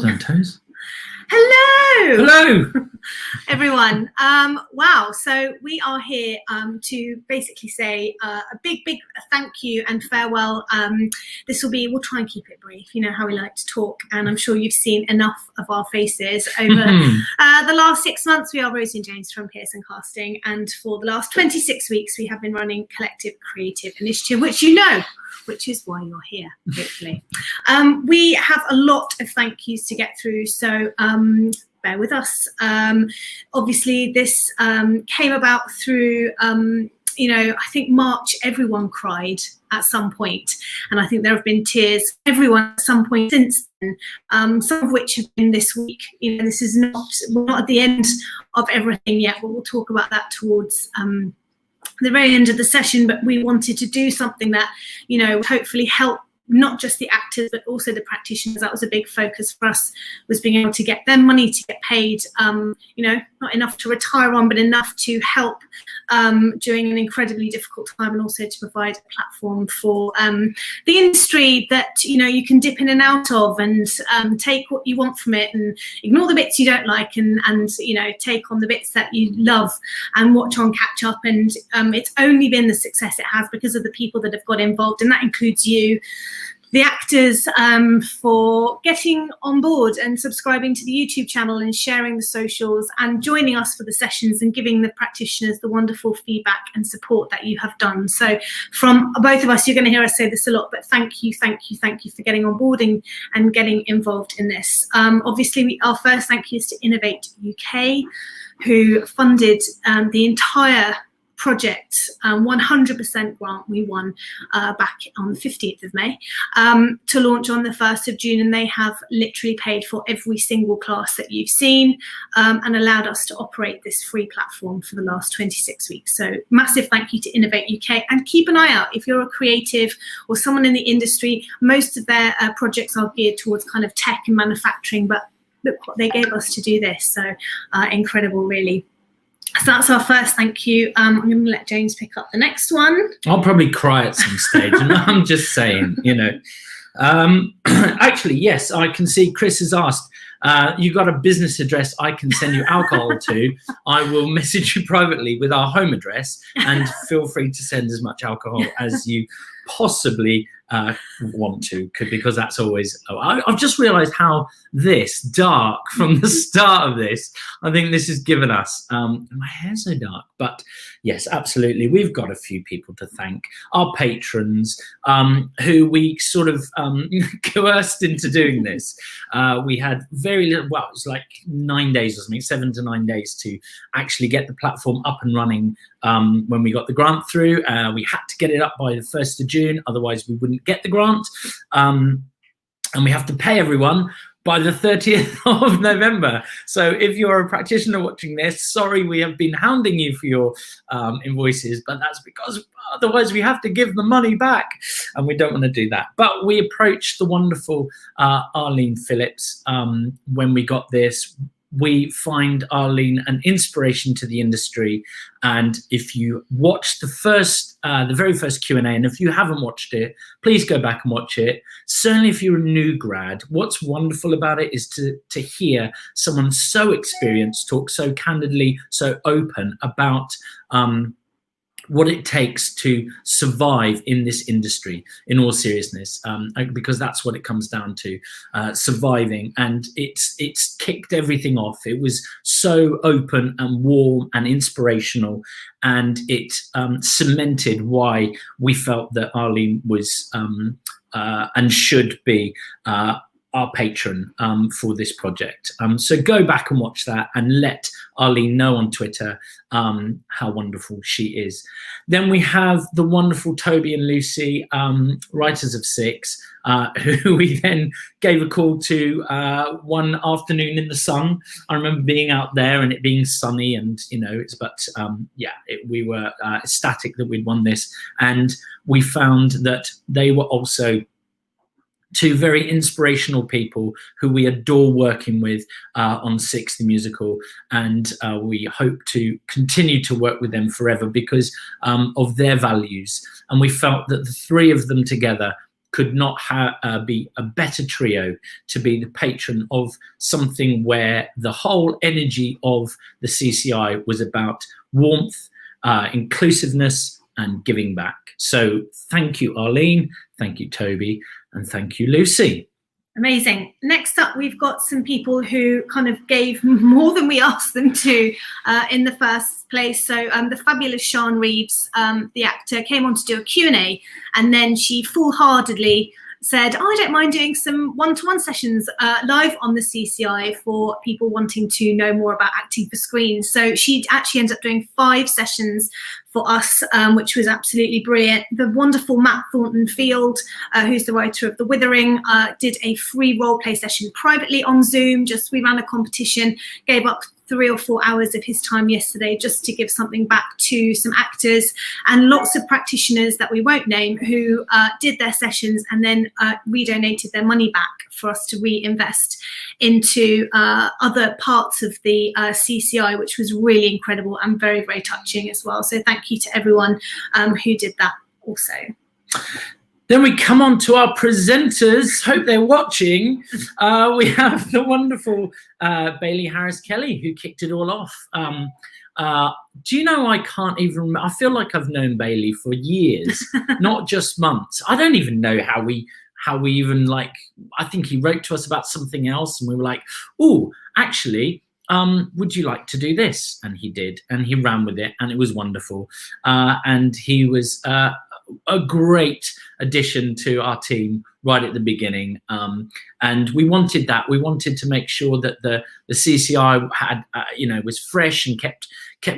Stepped on toes. Hello! Hello! Everyone. Wow, so we are here to basically say a big thank you and farewell. We'll try and keep it brief, you know how we like to talk, and I'm sure you've seen enough of our faces over the last 6 months. We are Rosie and James from Pearson Casting, and for the last 26 weeks we have been running Collective Creative Initiative, which you know, which is why you're here, hopefully. We have a lot of thank yous to get through, so bear with us. Obviously, this came about through, I think March, everyone cried at some point, and I think there have been tears, everyone at some point since then, some of which have been this week. You know, this is we're not at the end of everything yet, but we'll talk about that towards the very end of the session. But we wanted to do something that, you know, would hopefully help not just the actors but also the practitioners. That was a big focus for us, was being able to get them money to get paid, not enough to retire on, but enough to help during an incredibly difficult time, and also to provide a platform for the industry that, you know, you can dip in and out of, and take what you want from it and ignore the bits you don't like, and you know, take on the bits that you love and watch on catch up. And it's only been the success it has because of the people that have got involved, and that includes you, the actors, for getting on board and subscribing to the YouTube channel and sharing the socials and joining us for the sessions and giving the practitioners the wonderful feedback and support that you have done. So from both of us, you're going to hear us say this a lot, but thank you for getting on board and getting involved in this. Obviously, our first thank you is to Innovate UK, who funded the entire project, 100% grant we won back on the 15th of May to launch on the 1st of June, and they have literally paid for every single class that you've seen and allowed us to operate this free platform for the last 26 weeks. So massive thank you to Innovate UK, and keep an eye out if you're a creative or someone in the industry. Most of their projects are geared towards kind of tech and manufacturing, but look what they gave us to do this, so incredible really. So that's our first thank you. I'm going to let James pick up the next one. I'll probably cry at some stage, and I'm just saying, you know. Actually, yes, I can see Chris has asked, you got a business address I can send you alcohol to. I will message you privately with our home address, and feel free to send as much alcohol as you possibly want to, because that's always, I've just realized how this dark from the start of this, I think this has given us, my hair's so dark, but yes, absolutely, we've got a few people to thank. Our patrons, who we sort of coerced into doing this. We had very little, well, it was like 9 days or something, 7 to 9 days to actually get the platform up and running. When we got the grant through, we had to get it up by the 1st of June, otherwise we wouldn't get the grant. And we have to pay everyone by the 30th of November. So if you're a practitioner watching this, sorry we have been hounding you for your invoices, but that's because otherwise we have to give the money back, and we don't want to do that. But we approached the wonderful Arlene Phillips when we got this. We find Arlene an inspiration to the industry, and if you watch the very first Q&A, and if you haven't watched it, please go back and watch it. Certainly if you're a new grad, what's wonderful about it is to hear someone so experienced talk so candidly, so open about what it takes to survive in this industry, in all seriousness, because that's what it comes down to, surviving. And it's kicked everything off. It was so open and warm and inspirational, and it cemented why we felt that Arlene was and should be our patron for this project. So go back and watch that, and let Arlene know on Twitter how wonderful she is. Then we have the wonderful Toby and Lucy, writers of Six, who we then gave a call to one afternoon in the sun. I remember being out there and it being sunny, and you know, we were ecstatic that we'd won this, and we found that they were also two very inspirational people who we adore working with on Six the Musical, and we hope to continue to work with them forever because of their values. And we felt that the three of them together could not be a better trio to be the patron of something where the whole energy of the CCI was about warmth, inclusiveness, and giving back. So thank you, Arlene, thank you, Toby, and thank you, Lucy. Amazing. Next up, we've got some people who kind of gave more than we asked them to in the first place. So the fabulous Sian Reeves, the actor, came on to do a Q&A, and then she full-heartedly said, I don't mind doing some one-to-one sessions live on the CCI for people wanting to know more about acting for screen. So she actually ended up doing 5 sessions for us, which was absolutely brilliant. The wonderful Matt Thornton-Field, who's the writer of The Withering, did a free role play session privately on Zoom. We ran a competition, gave up 3 or 4 hours of his time yesterday just to give something back to some actors, and lots of practitioners that we won't name who did their sessions and then redonated their money back for us to reinvest into other parts of the CCI, which was really incredible and very, very touching as well. So thank you to everyone who did that also. Then we come on to our presenters. Hope they're watching. We have the wonderful Bailey Harris-Kelly, who kicked it all off. Do you know, I can't even remember. I feel like I've known Bailey for years, not just months. I don't even know how we even, like, I think he wrote to us about something else and we were like, oh, actually, would you like to do this? And he did, and he ran with it, and it was wonderful. And he was a great addition to our team right at the beginning, and we wanted that. We wanted to make sure that the CCI had, was fresh and kept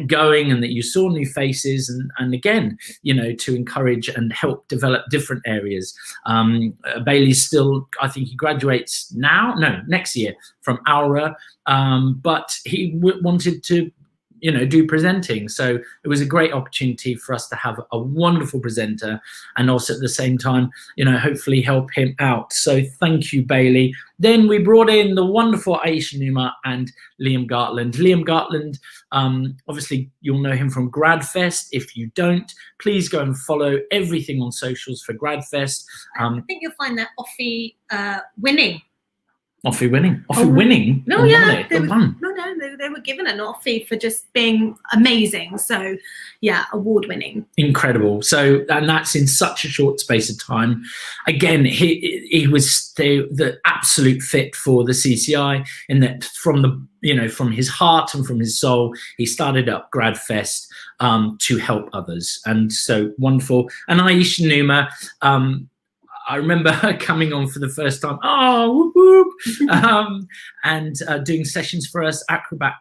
going, and that you saw new faces, and again, to encourage and help develop different areas. Bailey's still, I think he graduates next year from Aura, but he wanted to do presenting. So it was a great opportunity for us to have a wonderful presenter, and also at the same time, hopefully help him out. So thank you, Bailey. Then we brought in the wonderful Aisha Numa and Liam Gartland. Liam Gartland, obviously you'll know him from GradFest. If you don't, please go and follow everything on socials for GradFest. I think you'll find that Offie winning. Offie winning? No, yeah. They were given an Offie for just being amazing. So, yeah, award winning. Incredible. So, and that's in such a short space of time. Again, he was the absolute fit for the CCI, in that from his heart and from his soul, he started up GradFest to help others. And so wonderful. And Aisha Numa, I remember her coming on for the first time, whoop, whoop, and doing sessions for us, acrobat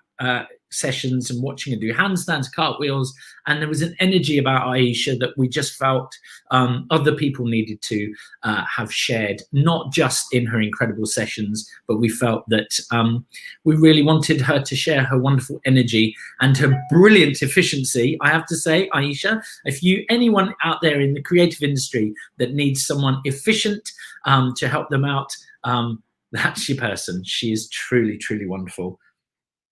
sessions, and watching her do handstands, cartwheels. And there was an energy about Aisha that we just felt other people needed to have shared, not just in her incredible sessions, but we felt that we really wanted her to share her wonderful energy and her brilliant efficiency. I have to say, Aisha, if anyone out there in the creative industry that needs someone efficient to help them out, that's your person. She is truly, truly wonderful.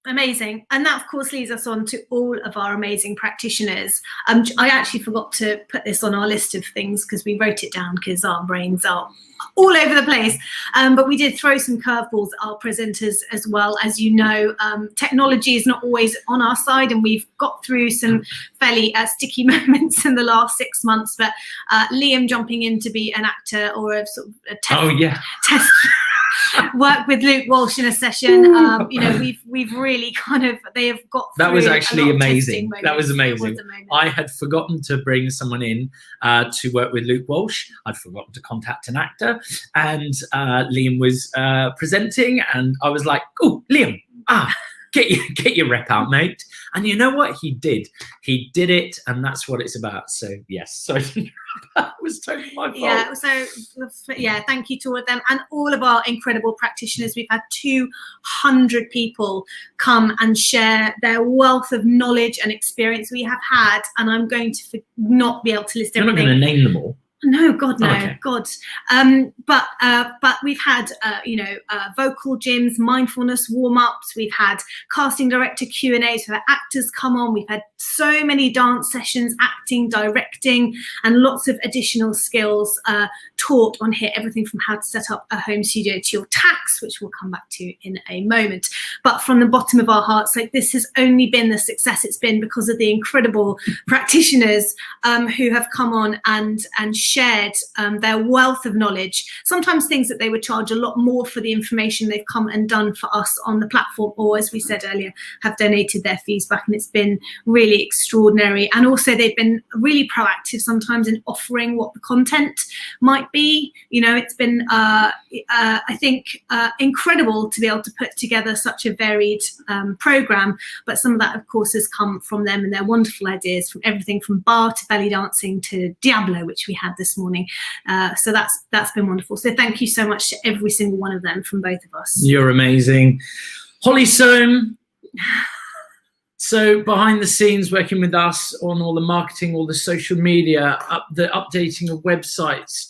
Amazing. And that, of course, leads us on to all of our amazing practitioners. I actually forgot to put this on our list of things because we wrote it down because our brains are all over the place. But we did throw some curveballs at our presenters as well. As you know, technology is not always on our side, and we've got through some fairly sticky moments in the last 6 months. But Liam jumping in to be an actor or a sort of a test work with Luke Walsh in a session. We've really they have got through. That was actually amazing. That was amazing. I had forgotten to bring someone in to work with Luke Walsh. I'd forgotten to contact an actor, and Liam was presenting, and I was like, oh, Liam, get your rep out, mate. And you know what? He did it, and that's what it's about. So yes, so that was totally my fault. Thank you to all of them and all of our incredible practitioners. We've had 200 people come and share their wealth of knowledge and experience we have had, and I'm going to not be able to list everything. You're not going to name them all. No, God, no, Okay. God. But we've had, vocal gyms, mindfulness warm-ups. We've had casting director Q&As. We've had actors come on. We've had so many dance sessions, acting, directing, and lots of additional skills taught on here. Everything from how to set up a home studio to your tax, which we'll come back to in a moment. But from the bottom of our hearts, like, this has only been the success it's been because of the incredible practitioners who have come on and shared their wealth of knowledge, sometimes things that they would charge a lot more for the information they've come and done for us on the platform, or, as we said earlier, have donated their fees back, and it's been really extraordinary. And also they've been really proactive sometimes in offering what the content might be. It's been I think incredible to be able to put together such a varied program, but some of that, of course, has come from them and their wonderful ideas, from everything from bar to belly dancing to Diablo, which we had this morning. So that's been wonderful. So thank you so much to every single one of them from both of us. You're amazing. Holly Soam, so behind the scenes, working with us on all the marketing, all the social media, the updating of websites,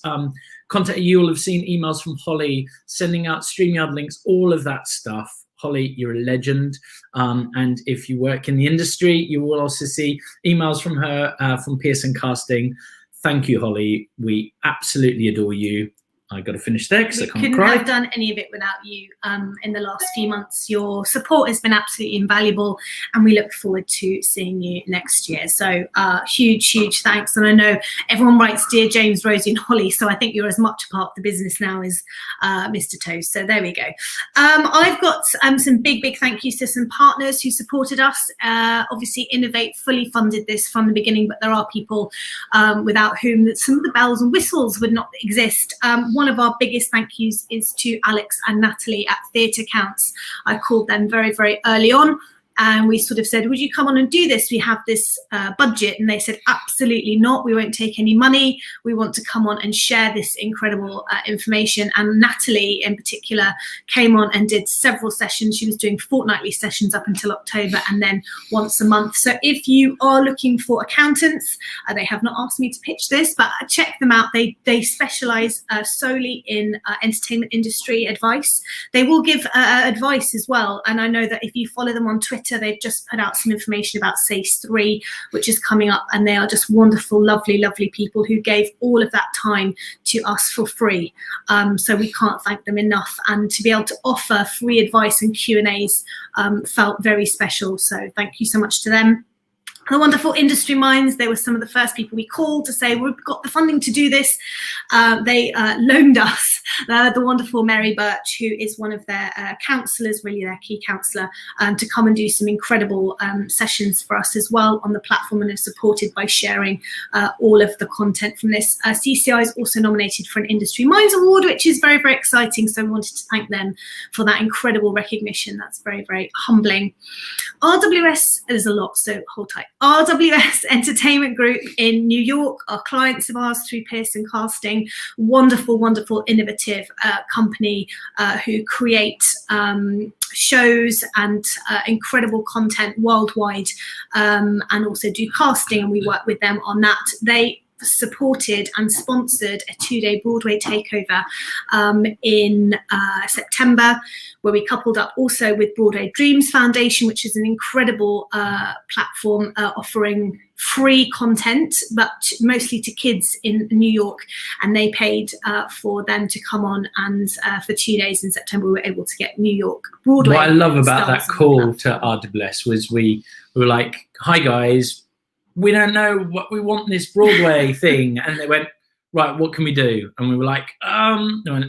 contact. You will have seen emails from Holly sending out StreamYard links, all of that stuff. Holly, you're a legend. And if you work in the industry, you will also see emails from her, from Pearson Casting. Thank you, Holly. We absolutely adore you. I got to finish there because I can't cry. We couldn't have done any of it without you in the last few months. Your support has been absolutely invaluable, and we look forward to seeing you next year. So huge thanks. And I know everyone writes Dear James, Rosie and Holly, so I think you're as much a part of the business now as Mr. Toast. So there we go. I've got some big thank yous to some partners who supported us. Obviously, Innovate fully funded this from the beginning, but there are people without whom some of the bells and whistles would not exist. One of our biggest thank yous is to Alex and Natalie at Theatre Counts. I called them very early on, and we sort of said, would you come on and do this? We have this budget. And they said, absolutely not. We won't take any money. We want to come on and share this incredible information. And Natalie in particular came on and did several sessions. She was doing fortnightly sessions up until October, and then once a month. So if you are looking for accountants, they have not asked me to pitch this, but check them out. They specialize solely in entertainment industry advice. They will give advice as well. And I know that if you follow them on Twitter, they've just put out some information about SACE 3, which is coming up, and they are just wonderful, lovely people who gave all of that time to us for free. So we can't thank them enough, and to be able to offer free advice and Q&As felt very special. So thank you so much to them. The wonderful Industry Minds, they were some of the first people we called to say, we've got the funding to do this. They loaned us the wonderful Mary Birch, who is one of their counsellors, really their key counsellor, to come and do some incredible sessions for us as well on the platform, and is supported by sharing all of the content from this. CCI is also nominated for an Industry Minds Award, which is very exciting. So we wanted to thank them for that incredible recognition. That's very humbling. RWS, there's a lot, so hold tight. RWS Entertainment Group in New York are clients of ours through Pearson Casting. Wonderful, innovative company who create shows and incredible content worldwide, and also do casting, and we work with them on that. They supported and sponsored a 2-day Broadway takeover in September, where we coupled up also with Broadway Dreams Foundation, which is an incredible platform offering free content, but mostly to kids in New York. And they paid for them to come on, and for 2 days in September we were able to get New York Broadway. What I love about that call to RWS was we were like, hi guys, we don't know what we want this Broadway thing. And they went, right, what can we do? And we were like, they went,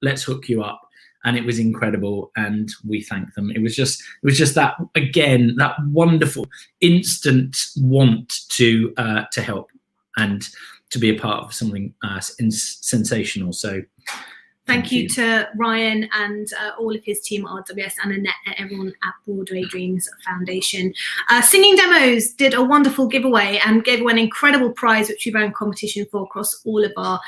let's hook you up. And it was incredible, and we thank them. It was just that, again, that wonderful instant want to help and to be a part of something sensational. So Thank you to Ryan and all of his team at RWS, and Annette and everyone at Broadway Dreams Foundation. Singing Demos did a wonderful giveaway and gave away an incredible prize, which we've owned competition for across all of our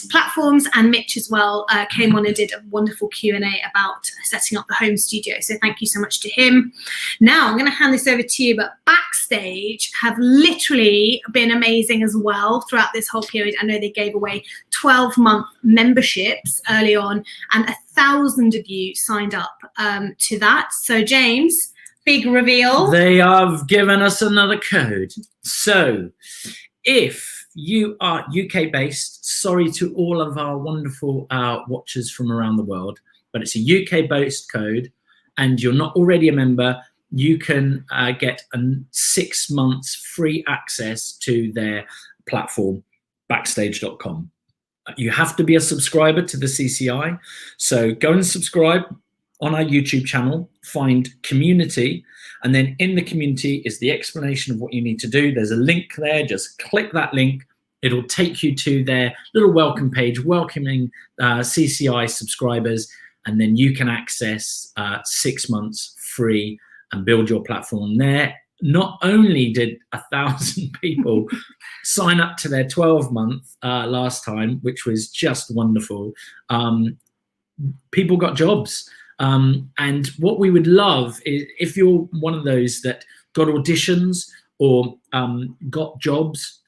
platforms. And Mitch as well came on and did a wonderful Q&A about setting up the home studio. So thank you so much to him. Now I'm going to hand this over to you, but Backstage have literally been amazing as well throughout this whole period. I know they gave away 12-month memberships early on, and 1,000 of you signed up to that. So James, big reveal. They have given us another code. So if you are UK based, sorry to all of our wonderful watchers from around the world, but it's a UK based code, and you're not already a member, you can get 6 months free access to their platform, backstage.com. You have to be a subscriber to the CCI. So go and subscribe on our YouTube channel, find community, and then in the community is the explanation of what you need to do. There's a link there, just click that link. It'll take you to their little welcome page, welcoming CCI subscribers, and then you can access 6 months free and build your platform there. Not only did 1,000 people sign up to their 12-month last time, which was just wonderful, people got jobs. And what we would love is, if you're one of those that got auditions or got jobs,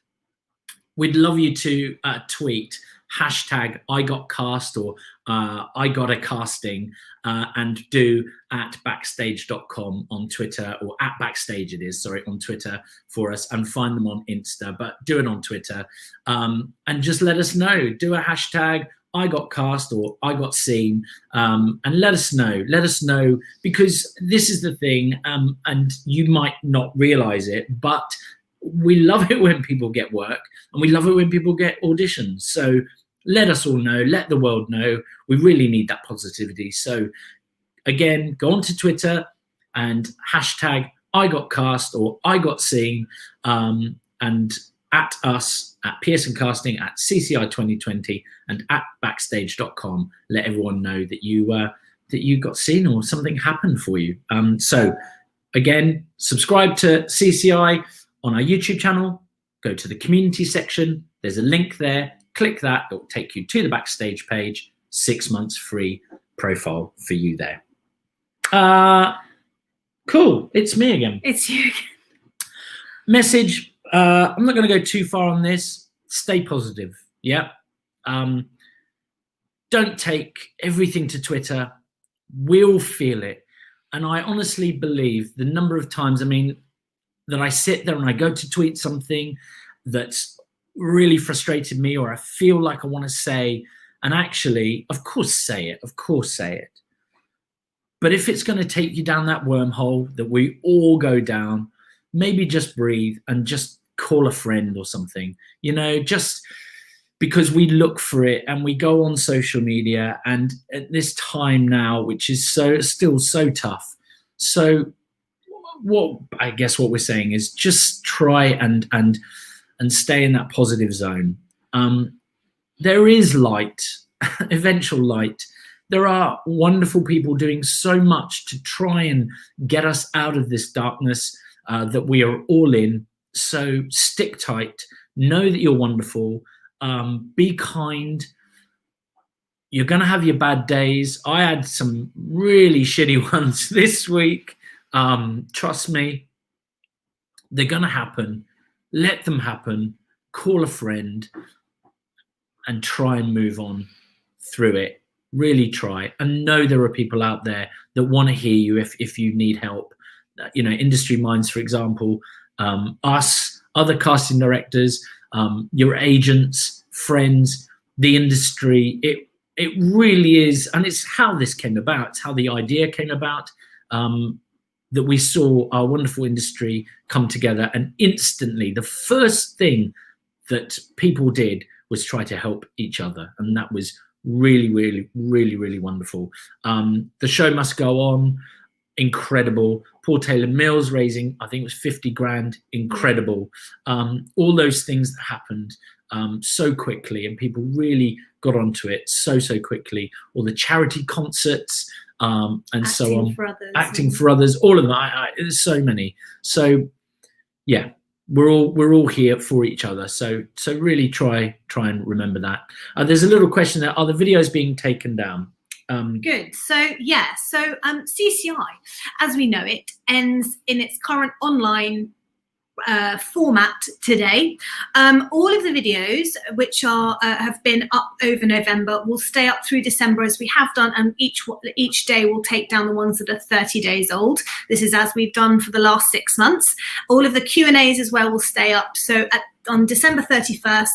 we'd love you to tweet hashtag I got cast or I got a casting and do at backstage.com on Twitter, or at Backstage it is, sorry, on Twitter for us, and find them on Insta, but do it on Twitter, and just let us know. Do a hashtag I got cast or I got seen, and let us know, because this is the thing, and you might not realize it, but we love it when people get work, and we love it when people get auditions. So let us all know, let the world know. We really need that positivity. So again, go onto Twitter and hashtag I got cast or I got seen, and at us at Pearson Casting, at CCI 2020, and at backstage.com. Let everyone know that you got seen or something happened for you. So again, subscribe to CCI on our YouTube channel, go to the community section, there's a link there, click that, it will take you to the Backstage page, 6 months free profile for you there. Cool, it's me again. It's you again. Message, I'm not going to go too far on this, stay positive, yeah? Don't take everything to Twitter, we'll feel it. And I honestly believe the number of times, that I sit there and I go to tweet something that's really frustrated me, or I feel like I want to say, and actually, of course say it. But if it's going to take you down that wormhole that we all go down, maybe just breathe and just call a friend or something, just because we look for it and we go on social media, and at this time now, which is still so tough. So what we're saying is just try and stay in that positive zone. There is light, eventual light. There are wonderful people doing so much to try and get us out of this darkness that we are all in. So stick tight, know that you're wonderful, be kind. You're going to have your bad days. I had some really shitty ones this week. Trust me, they're going to happen. Let them happen. Call a friend and try and move on through it. Really try, and know there are people out there that want to hear you if you need help. Industry Minds, for example, us, other casting directors, your agents, friends, the industry. It really is, and it's how this came about. It's how the idea came about. That we saw our wonderful industry come together, and instantly the first thing that people did was try to help each other, and that was really, really, really, really wonderful. The show must go on. incredible. Paul Taylor Mills raising, I think it was 50 grand, incredible. All those things that happened so quickly, and people really got onto it so quickly. All the charity concerts and Acting so on. for others. Acting for others, all of them. There's so many. So yeah, we're all here for each other. So really try and remember that. There's a little question there: are the videos being taken down? Good. So CCI, as we know it, ends in its current online format today. All of the videos which are have been up over November will stay up through December, as we have done, and each day will take down the ones that are 30 days old. This is as we've done for the last 6 months. All of the Q&As as well will stay up. So on December 31st,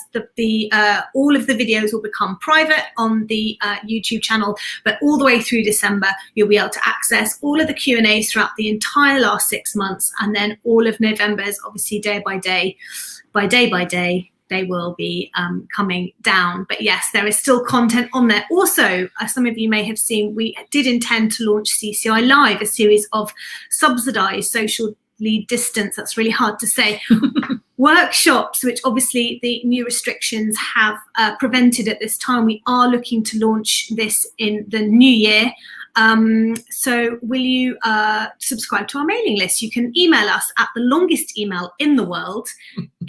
all of the videos will become private on the YouTube channel, but all the way through December, you'll be able to access all of the Q&As throughout the entire last 6 months, and then all of November's, obviously day by day, they will be coming down. But yes, there is still content on there. Also, as some of you may have seen, we did intend to launch CCI Live, a series of subsidised socially distanced, that's really hard to say, workshops, which obviously the new restrictions have prevented at this time. We are looking to launch this in the new year. So will you subscribe to our mailing list? You can email us at the longest email in the world,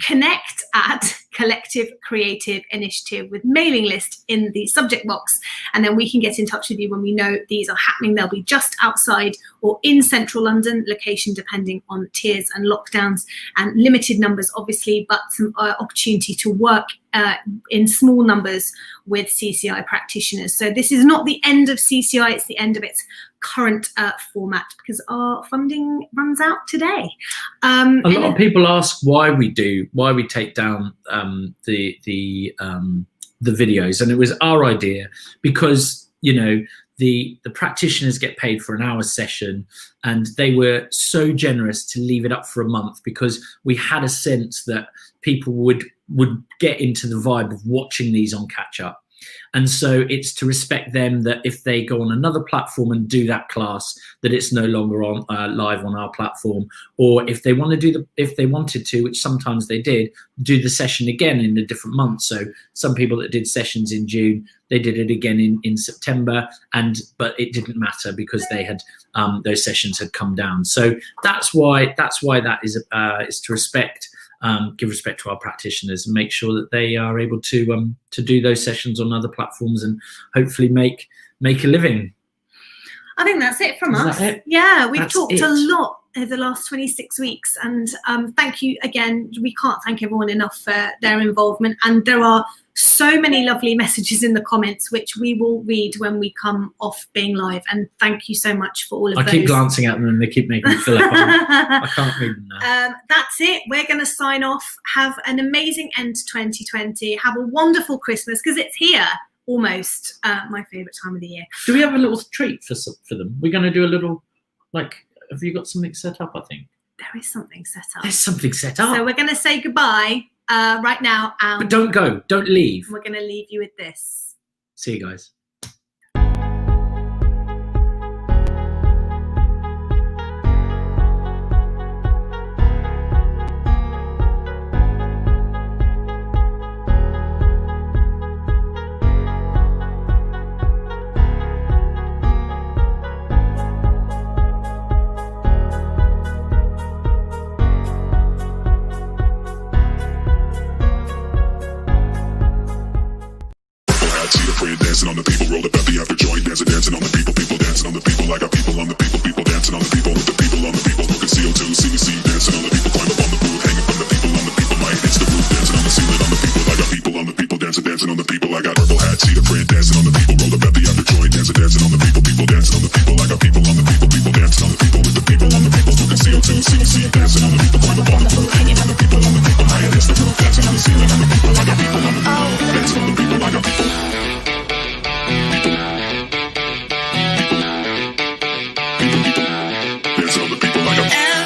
connect@Collective Creative Initiative, with mailing list in the subject box, and then we can get in touch with you when we know these are happening. They'll be just outside or in central London, location depending on tiers and lockdowns, and limited numbers obviously, but some opportunity to work in small numbers with CCI practitioners. So this is not the end of CCI, it's the end of its current format, because our funding runs out today. A lot of people ask why we take down the videos, and it was our idea because, you know, the practitioners get paid for an hour session, and they were so generous to leave it up for a month because we had a sense that people would get into the vibe of watching these on catch up. And so it's to respect them that if they go on another platform and do that class, that it's no longer on live on our platform. Or if they want to if they wanted to, which sometimes they did, do the session again in a different month. So some people that did sessions in June, they did it again in September, but it didn't matter because they had those sessions had come down. So that's why that is to respect. Give respect to our practitioners and make sure that they are able to do those sessions on other platforms and hopefully make a living. I think that's it from us. Yeah, we've talked a lot over the last 26 weeks, and thank you again. We can't thank everyone enough for their involvement, and there are so many lovely messages in the comments which we will read when we come off being live, and thank you so much for all of those. I keep glancing at them and they keep making me fill up. I can't read them now. That's it. We're going to sign off. Have an amazing end to 2020. Have a wonderful Christmas, because it's here. Almost my favourite time of the year. Do we have a little treat for them? We're going to do a little, have you got something set up, I think? There is something set up. There's something set up. So we're going to say goodbye right now. But don't go. Don't leave. We're going to leave you with this. See you guys. Dancing on the people, roll up at the after joint, dancing on the people dancing on the people. I got people on the people dancing on the people, with the people on the people, smoking CO2, CBC, dancing on the people, climb up on the booth, hanging from the people on the people, might hits the roof, dancing on the ceiling on the people. I got people on the people, dancing on the people. I got purple hat, see the print, dancing on the people, roll up at the after joint, dancing on the people dancing on the people. I got people on the people dancing on the people, with the people on the people, smoking CO2, CBC, dancing on the people, climb up on the booth, hanging from the people on the people, might hits the roof, dancing on the ceiling on the people. I got people on the people, dancing on the people. I got people. Dancing on the people like a